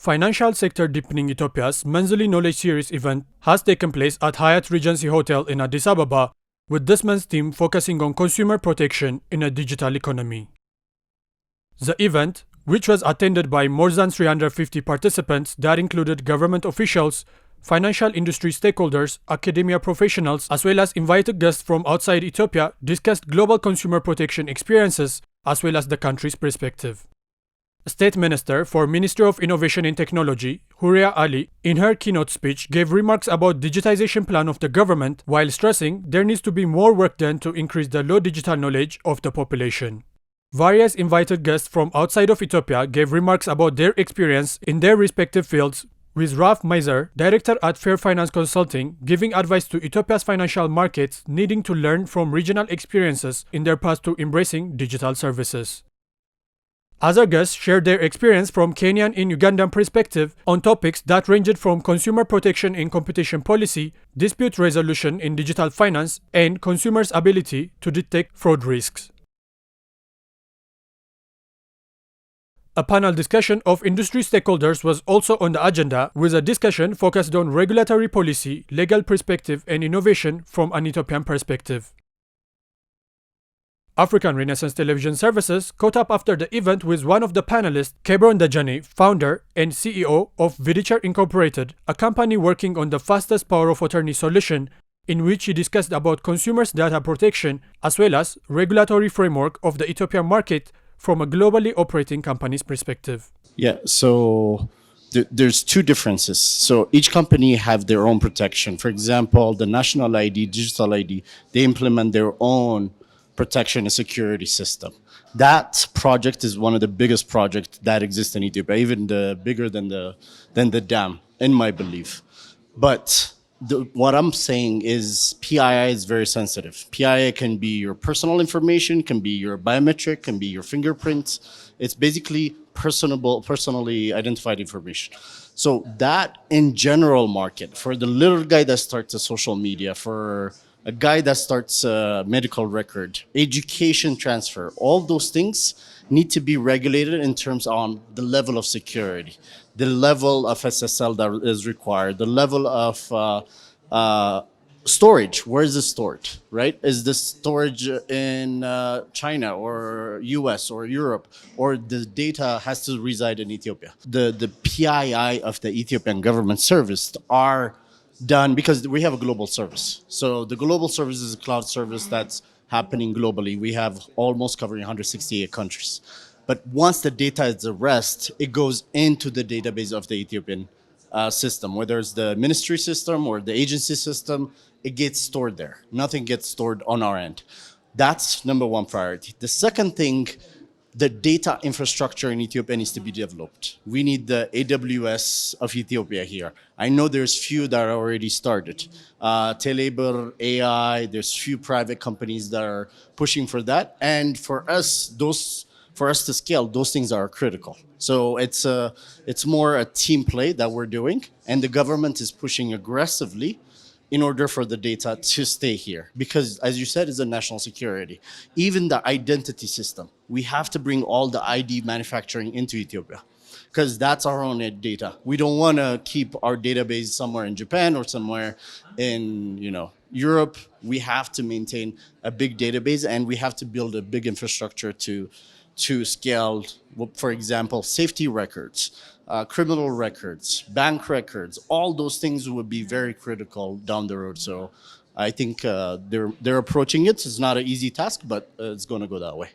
Financial Sector Deepening Ethiopia's monthly knowledge series event has taken place at Hyatt Regency Hotel in Addis Ababa, with this month's theme focusing on consumer protection in a digital economy. The event, which was attended by more than 350 participants that included government officials, financial industry stakeholders, academia professionals, as well as invited guests from outside Ethiopia, discussed global consumer protection experiences as well as the country's perspective. State Minister for Ministry of Innovation and Technology, Huria Ali, in her keynote speech gave remarks about digitization plan of the government while stressing there needs to be more work done to increase the low digital knowledge of the population. Various invited guests from outside of Ethiopia gave remarks about their experience in their respective fields, with Raf Meiser, director at Fair Finance Consulting, giving advice to Ethiopia's financial markets needing to learn from regional experiences in their path to embracing digital services. Other guests shared their experience from Kenyan and Ugandan perspective on topics that ranged from consumer protection in competition policy, dispute resolution in digital finance, and consumers' ability to detect fraud risks. A panel discussion of industry stakeholders was also on the agenda, with a discussion focused on regulatory policy, legal perspective, and innovation from an Ethiopian perspective. African Renaissance Television Services caught up after the event with one of the panelists, Kebron Dajani, founder and CEO of Vidicher Incorporated, a company working on the fastest power of attorney solution, in which he discussed about consumers' data protection as well as regulatory framework of the Ethiopian market from a globally operating company's perspective. Yeah, so there's two differences. So each company have their own protection. For example, the national ID, digital ID, they implement their own protection and security system. That project is one of the biggest projects that exists in Ethiopia, even bigger than the dam, in my belief. But what I'm saying is PII is very sensitive. PII can be your personal information, can be your biometric, can be your fingerprints. It's basically personally identified information. So that in general market, for the little guy that starts a social media, for a guy that starts a medical record, education transfer, all those things need to be regulated in terms on the level of security, the level of SSL that is required, the level of storage. Where is it stored, right? Is this storage in China or US or Europe, or the data has to reside in Ethiopia? The PII of the Ethiopian government service are done because we have a global service. So the global service is a cloud service that's happening globally. We have almost covering 168 countries. But once the data is at rest, it goes into the database of the Ethiopian system, whether it's the ministry system or the agency system, it gets stored there. Nothing gets stored on our end. That's number one priority. The second thing, the data infrastructure in Ethiopia needs to be developed. We need the AWS of Ethiopia here. I know there's few that are already started. Telabor, AI, there's few private companies that are pushing for that. And for us to scale, those things are critical. So it's more a team play that we're doing, and the government is pushing aggressively in order for the data to stay here. Because as you said, it's a national security. Even the identity system, we have to bring all the ID manufacturing into Ethiopia, because that's our own data. We don't want to keep our database somewhere in Japan or somewhere in Europe. We have to maintain a big database, and we have to build a big infrastructure to scale, for example, safety records, criminal records, bank records. All those things would be very critical down the road. So I think they're approaching it. It's not an easy task, but it's going to go that way.